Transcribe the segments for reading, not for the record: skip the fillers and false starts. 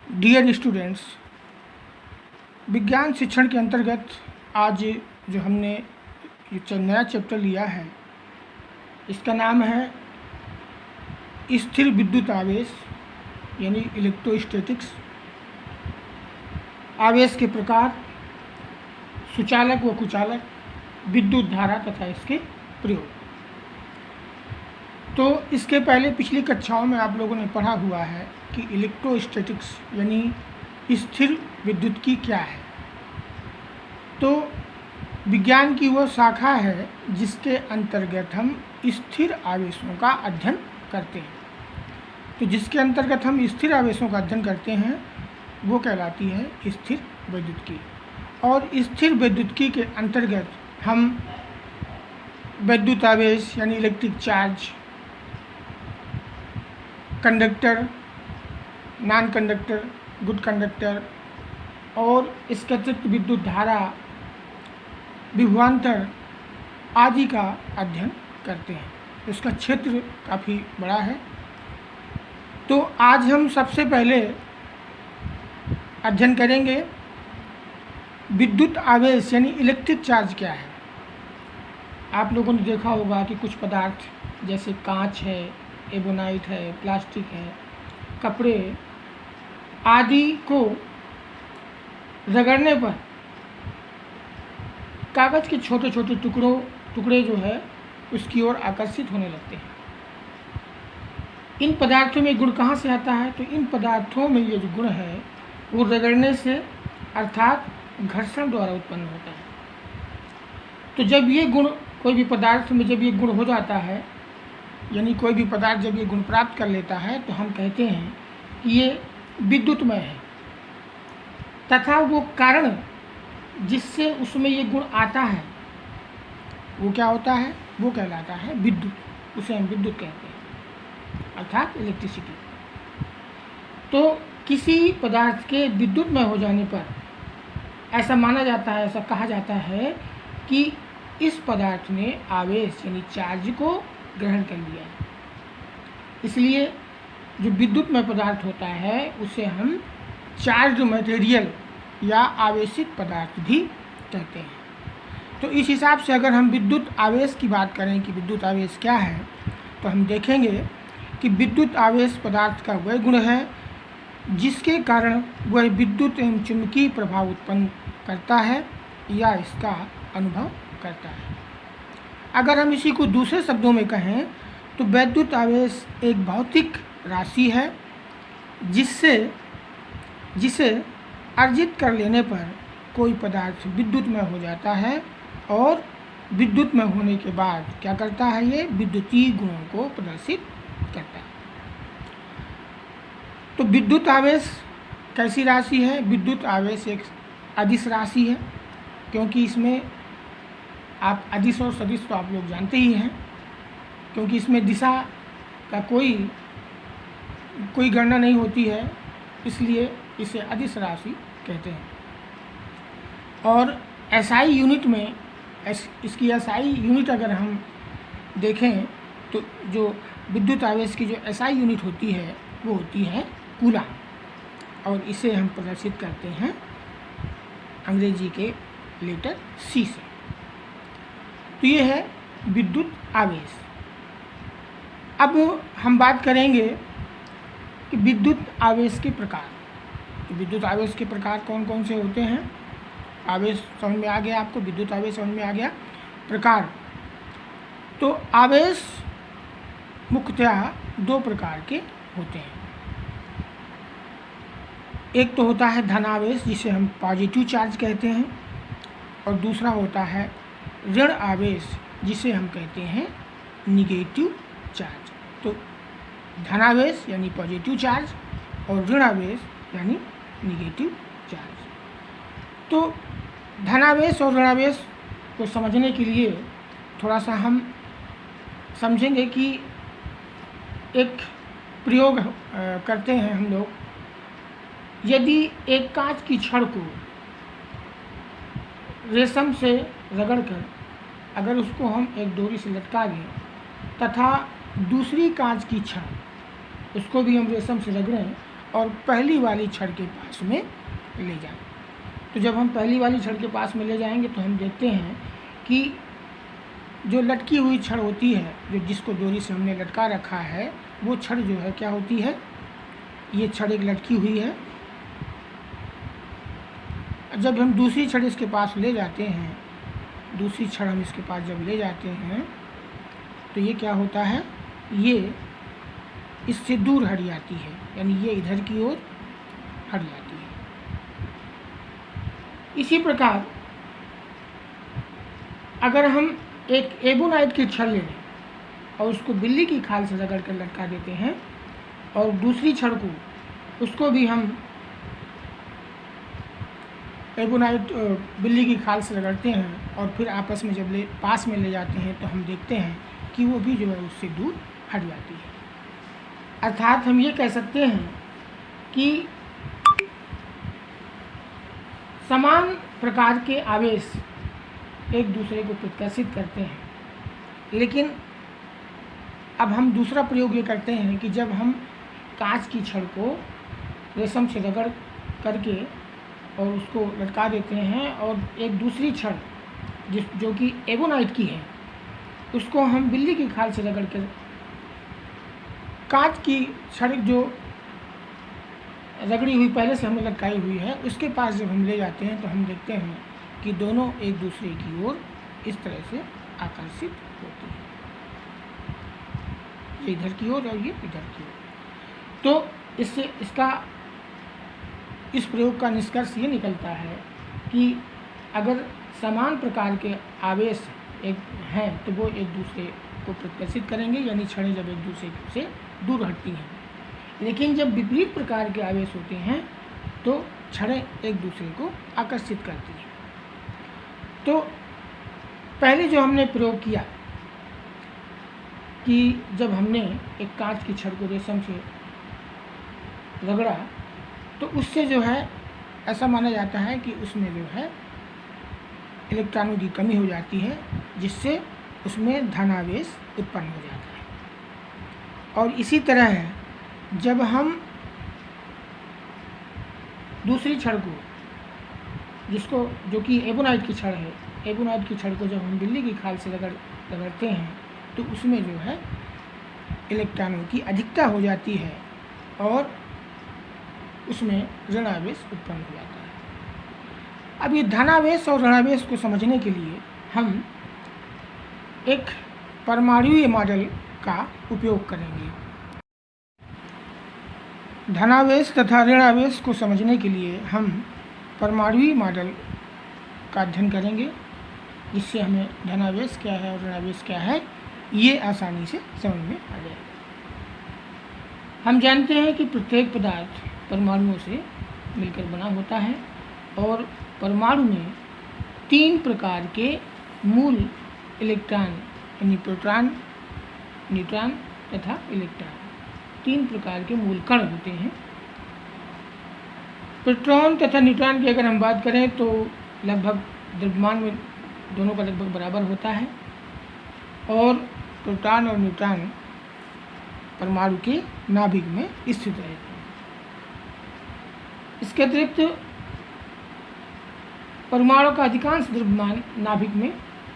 Dear students, विज्ञान शिक्षण के अंतर्गत आज जो हमने ये नया चैप्टर लिया है, इसका नाम है स्थिर विद्युत आवेश यानी इलेक्ट्रोस्टैटिक्स। आवेश के प्रकार, सुचालक व कुचालक, विद्युत धारा तथा इसके प्रयोग। तो इसके पहले पिछली कक्षाओं में आप लोगों ने पढ़ा हुआ है कि इलेक्ट्रोस्टैटिक्स यानी स्थिर विद्युत्की क्या है। तो विज्ञान की वह शाखा है जिसके अंतर्गत हम स्थिर आवेशों का अध्ययन करते हैं। तो जिसके अंतर्गत हम स्थिर आवेशों का अध्ययन करते हैं वो कहलाती है स्थिर विद्युत्की। और स्थिर विद्युत्की के अंतर्गत हम विद्युत आवेश यानी electric charge, conductor, non conductor, good conductor और इसके अतिरिक्त विद्युत धारा, विभवांतर आदि का अध्ययन करते हैं। इसका क्षेत्र काफ़ी बड़ा है। तो आज हम सबसे पहले अध्ययन करेंगे विद्युत आवेश यानी इलेक्ट्रिक चार्ज क्या है। आप लोगों ने देखा होगा कि कुछ पदार्थ जैसे कांच है, एबोनाइट है, प्लास्टिक है, कपड़े आदि को रगड़ने पर कागज़ के छोटे छोटे टुकड़े जो है उसकी ओर आकर्षित होने लगते हैं। इन पदार्थों में गुण कहाँ से आता है? तो इन पदार्थों में ये जो गुण है वो रगड़ने से अर्थात घर्षण द्वारा उत्पन्न होता है। तो जब ये गुण कोई भी पदार्थ में जब ये गुण हो जाता है, यानी कोई भी पदार्थ जब ये गुण प्राप्त कर लेता है, तो हम कहते हैं कि ये विद्युतमय है। तथा वो कारण जिससे उसमें ये गुण आता है वो क्या होता है? वो कहलाता है विद्युत। उसे हम विद्युत कहते हैं अर्थात इलेक्ट्रिसिटी। तो किसी पदार्थ के विद्युतमय हो जाने पर ऐसा माना जाता है, ऐसा कहा जाता है कि इस पदार्थ ने आवेश यानी चार्ज को ग्रहण कर लिया है। इसलिए जो विद्युतमय पदार्थ होता है उसे हम चार्ज मटेरियल या आवेशित पदार्थ भी कहते हैं। तो इस हिसाब से अगर हम विद्युत आवेश की बात करें कि विद्युत आवेश क्या है, तो हम देखेंगे कि विद्युत आवेश पदार्थ का वह गुण है जिसके कारण वह विद्युत एवं चुंबकीय प्रभाव उत्पन्न करता है या इसका अनुभव करता है। अगर हम इसी को दूसरे शब्दों में कहें तो विद्युत आवेश एक भौतिक राशि है जिसे अर्जित कर लेने पर कोई पदार्थ विद्युतमय हो जाता है और विद्युतमय होने के बाद क्या करता है? ये विद्युतीय गुणों को प्रदर्शित करता है। तो विद्युत आवेश कैसी राशि है? विद्युत आवेश एक अदिश राशि है, क्योंकि इसमें आप अदिश और सदिश तो आप लोग जानते ही हैं, क्योंकि इसमें दिशा का कोई गणना नहीं होती है, इसलिए इसे अदिश राशि कहते हैं। और एसआई यूनिट में इसकी एसआई यूनिट अगर हम देखें तो जो विद्युत आवेश की जो एसआई यूनिट होती है वो होती है कूलम, और इसे हम प्रदर्शित करते हैं अंग्रेजी के लेटर सी से। तो ये है विद्युत आवेश। अब हम बात करेंगे कि विद्युत आवेश के प्रकार। तो विद्युत आवेश के प्रकार कौन कौन से होते हैं? आवेश समझ में आ गया आपको, विद्युत आवेश समझ में आ गया। प्रकार, तो आवेश मुख्यतः दो प्रकार के होते हैं। एक तो होता है धनावेश जिसे हम पॉजिटिव चार्ज कहते हैं, और दूसरा होता है ऋण आवेश जिसे हम कहते हैं निगेटिव चार्ज। तो धनावेश यानी पॉजिटिव चार्ज और ऋण आवेश यानी निगेटिव चार्ज। तो धनावेश और ऋणावेश को समझने के लिए थोड़ा सा हम समझेंगे कि एक प्रयोग करते हैं हम लोग। यदि एक कांच की छड़ को रेशम से रगड़कर अगर उसको हम एक डोरी से लटका दें तथा दूसरी कांच की छड़ उसको भी हम रेशम से रगड़ें और पहली वाली छड़ के पास में ले जाएं। तो जब हम पहली वाली छड़ के पास में ले जाएंगे तो हम देखते हैं कि जो लटकी हुई छड़ होती है, जो जिसको डोरी से हमने लटका रखा है, वो छड़ जो है क्या होती है, ये छड़ एक लटकी हुई है। जब हम दूसरी छड़ इसके पास ले जाते हैं, दूसरी छड़ हम इसके पास जब ले जाते हैं तो ये क्या होता है, ये इससे दूर हट जाती है, यानी ये इधर की ओर हट जाती है। इसी प्रकार अगर हम एक एबोनाइट की छड़ ले लें और उसको बिल्ली की खाल से रगड़ कर लटका देते हैं और दूसरी छड़ को उसको भी हम एबोनाइट बिल्ली की खाल से रगड़ते हैं और फिर आपस में जब पास में ले जाते हैं तो हम देखते हैं कि वो भी जो है उससे दूर हट जाती है। अर्थात हम ये कह सकते हैं कि समान प्रकार के आवेश एक दूसरे को प्रतिकर्षित करते हैं, लेकिन अब हम दूसरा प्रयोग ये करते हैं कि जब हम कांच की छड़ को रेशम से रगड़ करके और उसको लटका देते हैं और एक दूसरी छड़ जो कि एबोनाइट की है, उसको हम बिल्ली की खाल से रगड़ कर कांच की छड़ जो रगड़ी हुई पहले से हमने लटकाई हुई है उसके पास जब हम ले जाते हैं तो हम देखते हैं कि दोनों एक दूसरे की ओर इस तरह से आकर्षित होती है, ये इधर की ओर और ये इधर की ओर। तो इससे इस प्रयोग का निष्कर्ष ये निकलता है कि अगर समान प्रकार के आवेश एक हैं तो वो एक दूसरे को प्रतिकर्षित करेंगे, यानी छड़ें जब एक दूसरे से दूर हटती हैं। लेकिन जब विपरीत प्रकार के आवेश होते हैं तो छड़ें एक दूसरे को आकर्षित करती हैं। तो पहले जो हमने प्रयोग किया कि जब हमने एक कांच की छड़ को रेशम से रगड़ा तो उससे जो है ऐसा माना जाता है कि उसमें जो है इलेक्ट्रॉनों की कमी हो जाती है, जिससे उसमें धनावेश उत्पन्न हो जाता है। और इसी तरह जब हम दूसरी छड़ को जो कि एबोनाइट की छड़ है, एबोनाइट की छड़ को जब हम बिल्ली की खाल से रगड़ते हैं तो उसमें जो है इलेक्ट्रॉनों की अधिकता हो जाती है और उसमें ऋणावेश उत्पन्न हो जाता है। अब ये धनावेश और ऋणावेश को समझने के लिए हम एक परमाणुीय मॉडल का उपयोग करेंगे। धनावेश तथा ऋणावेश को समझने के लिए हम परमाणुीय मॉडल का अध्ययन करेंगे, जिससे हमें धनावेश क्या है और ऋणावेश क्या है ये आसानी से समझ में आ जाएगा। हम जानते हैं कि प्रत्येक पदार्थ परमाणुओं से मिलकर बना होता है और परमाणु में 3 प्रकार के मूल इलेक्ट्रॉन यानी प्रोटॉन, न्यूट्रॉन तथा इलेक्ट्रॉन, 3 प्रकार के मूल कण होते हैं। प्रोटॉन तथा न्यूट्रॉन की अगर हम बात करें तो लगभग द्रव्यमान में दोनों का लगभग बराबर होता है और प्रोटॉन और न्यूट्रॉन परमाणु के नाभिक में स्थित रहते हैं। इसके अतिरिक्त परमाणु का अधिकांश द्रव्यमान नाभिक में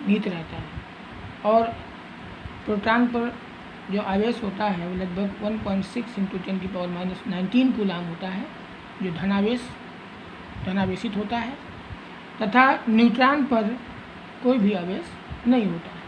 निहित रहता है और प्रोटॉन पर जो आवेश होता है वो लगभग 1.6 × 10⁻⁹ कूलाम होता है, जो धनावेशित होता है, तथा न्यूट्रॉन पर कोई भी आवेश नहीं होता है।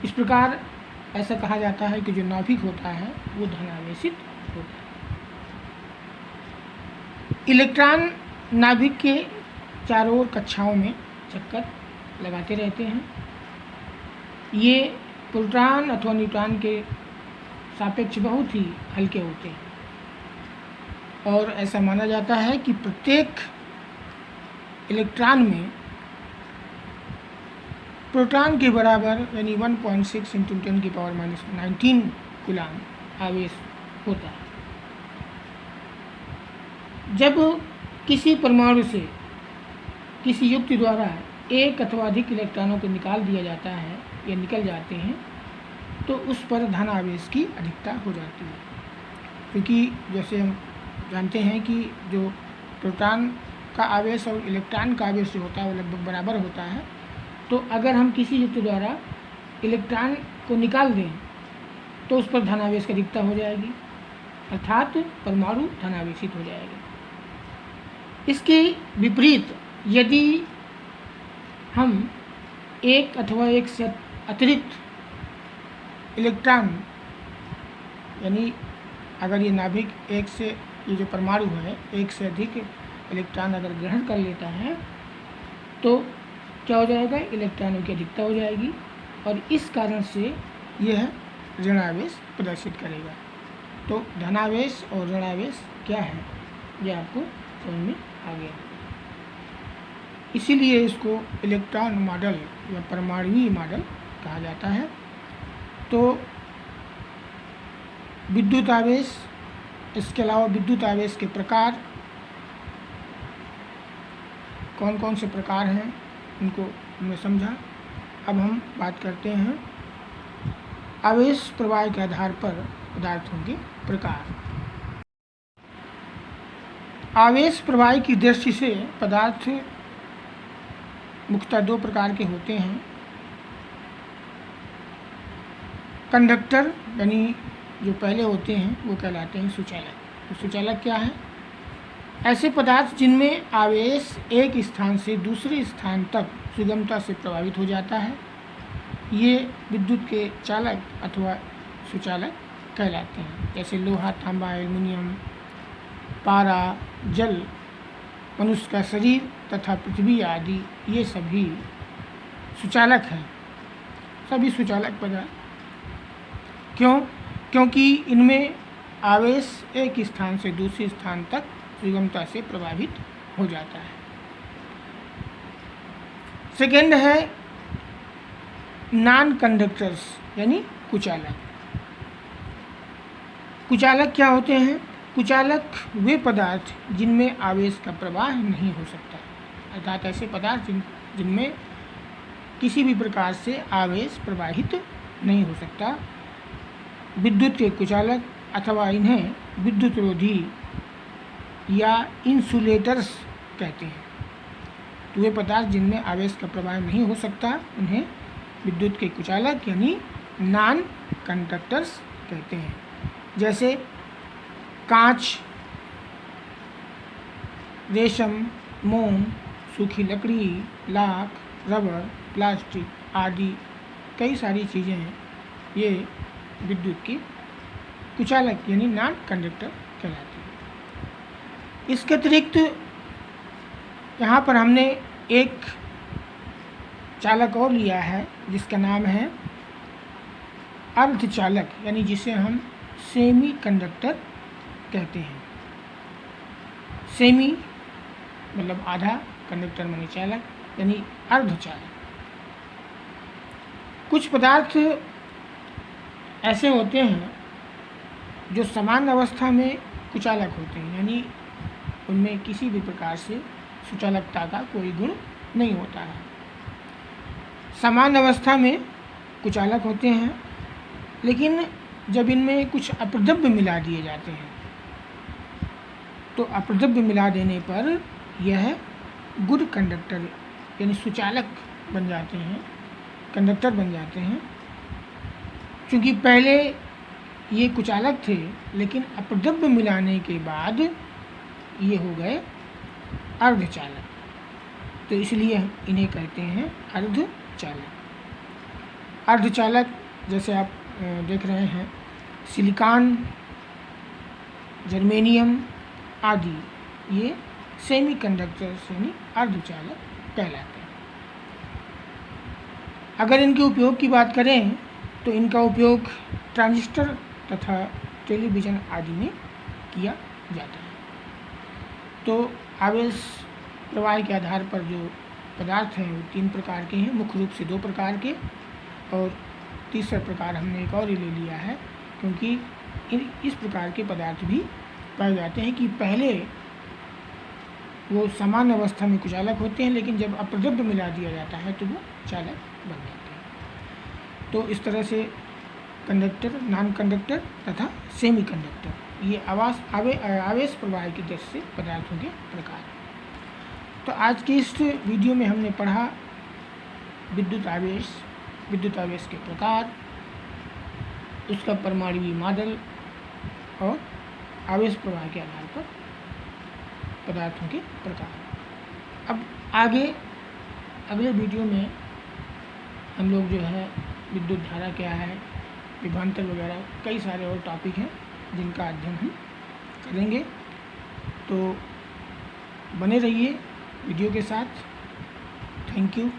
इस प्रकार ऐसा कहा जाता है कि जो नाभिक होता है वो धनावेशित होता है। इलेक्ट्रॉन नाभिक के चारों ओर कक्षाओं में चक्कर लगाते रहते हैं। ये प्रोटॉन अथवा न्यूट्रॉन के सापेक्ष बहुत ही हल्के होते हैं और ऐसा माना जाता है कि प्रत्येक इलेक्ट्रॉन में प्रोटॉन के बराबर यानी 1.6 × 10⁻⁹ कूलाम आवेश होता है। जब किसी परमाणु से किसी युक्ति द्वारा एक अथवा अधिक इलेक्ट्रॉनों को निकाल दिया जाता है या निकल जाते हैं तो उस पर धन आवेश की अधिकता हो जाती है, क्योंकि जैसे हम जानते हैं कि जो प्रोटॉन का आवेश और इलेक्ट्रॉन का आवेश जो होता है वो लगभग बराबर होता है। तो अगर हम किसी युक्त द्वारा इलेक्ट्रॉन को निकाल दें तो उस पर धनावेश की अधिकता हो जाएगी, अर्थात परमाणु धनावेशित हो जाएगा। इसके विपरीत यदि हम एक अथवा एक से अतिरिक्त इलेक्ट्रॉन, यानी अगर ये नाभिक एक से, ये जो परमाणु है एक से अधिक इलेक्ट्रॉन अगर ग्रहण कर लेता है तो क्या हो जाएगा, इलेक्ट्रॉनों की अधिकता हो जाएगी और इस कारण से यह ऋणावेश प्रदर्शित करेगा। तो धनावेश और ऋणावेश क्या है ये आपको समझ में आ गया। इसीलिए इसको इलेक्ट्रॉन मॉडल या परमाणुवीय मॉडल कहा जाता है। तो विद्युत आवेश, इसके अलावा विद्युत आवेश के प्रकार कौन कौन से प्रकार हैं इनको हमने समझा। अब हम बात करते हैं आवेश प्रवाह के आधार पर पदार्थों के प्रकार। आवेश प्रवाह की दृष्टि से पदार्थ मुख्यतः दो प्रकार के होते हैं। कंडक्टर यानी जो पहले होते हैं वो कहलाते हैं सुचालक। तो सुचालक क्या है, ऐसे पदार्थ जिनमें आवेश एक स्थान से दूसरे स्थान तक सुगमता से प्रभावित हो जाता है, ये विद्युत के चालक अथवा सुचालक कहलाते हैं। जैसे लोहा, तांबा, एल्युमिनियम, पारा, जल, मनुष्य का शरीर तथा पृथ्वी आदि ये सभी सुचालक हैं, सभी सुचालक पदार्थ। क्यों? क्योंकि इनमें आवेश एक स्थान से दूसरे स्थान तक सुगमता से प्रभावित हो जाता है। सेकेंड है नॉन कंडक्टर्स यानी कुचालक। कुचालक क्या होते हैं? कुचालक वे पदार्थ जिनमें आवेश का प्रवाह नहीं हो सकता, अर्थात ऐसे पदार्थ जिनमें किसी भी प्रकार से आवेश प्रवाहित नहीं हो सकता, विद्युत के कुचालक अथवा इन्हें विद्युत रोधी या इंसुलेटर्स कहते हैं। तो वे पदार्थ जिनमें आवेश का प्रवाह नहीं हो सकता उन्हें विद्युत के कुचालक यानी नॉन कंडक्टर्स कहते हैं। जैसे कांच, रेशम, मोम, सूखी लकड़ी, लाख, रबर, प्लास्टिक आदि कई सारी चीज़ें हैं, ये विद्युत की कुचालक यानी नॉन कंडक्टर कहलाती है। इसके अतिरिक्त यहाँ पर हमने एक चालक और लिया है जिसका नाम है अर्धचालक, यानी जिसे हम सेमी कंडक्टर कहते हैं। सेमी मतलब आधा, कंडक्टर माने चालक, यानी अर्धचालक। कुछ पदार्थ ऐसे होते हैं जो समान अवस्था में कुचालक होते हैं, यानी उनमें किसी भी प्रकार से सुचालकता का कोई गुण नहीं होता है। समान अवस्था में कुचालक होते हैं, लेकिन जब इनमें कुछ अपद्रव्य मिला दिए जाते हैं तो अपद्रव्य मिला देने पर यह गुड कंडक्टर यानी सुचालक बन जाते हैं, कंडक्टर बन जाते हैं। क्योंकि पहले ये कुचालक थे लेकिन अपद्रव्य मिलाने के बाद ये हो गए अर्धचालक, तो इसलिए इन्हें कहते हैं अर्धचालक। अर्धचालक जैसे आप देख रहे हैं सिलिकॉन, जर्मेनियम आदि ये सेमी कंडक्टर्स यानी अर्धचालक कहलाते हैं। अगर इनके उपयोग की बात करें तो इनका उपयोग ट्रांजिस्टर तथा टेलीविज़न आदि में किया जाता है। तो आवेश प्रवाह के आधार पर जो पदार्थ हैं वो तीन प्रकार के हैं, मुख्य रूप से दो प्रकार के, और तीसरा प्रकार हमने एक और ले लिया है क्योंकि इस प्रकार के पदार्थ भी पाए जाते हैं कि पहले वो समान अवस्था में कुचालक होते हैं, लेकिन जब अपद्रव्य मिला दिया जाता है तो वो चालक बन जाते हैं। तो इस तरह से कंडक्टर, नॉन कंडक्टर तथा सेमी कंडक्टर ये आवेश प्रवाह की दृष्टि से पदार्थों के प्रकार। तो आज की इस वीडियो में हमने पढ़ा विद्युत आवेश के प्रकार, उसका परमाणु मॉडल और आवेश प्रवाह के आधार पर पदार्थों के प्रकार। अब आगे अगले वीडियो में हम लोग जो है विद्युत धारा क्या है, विभवांतर वगैरह कई सारे और टॉपिक हैं जिनका अध्ययन हम करेंगे। तो बने रहिए वीडियो के साथ। Thank you.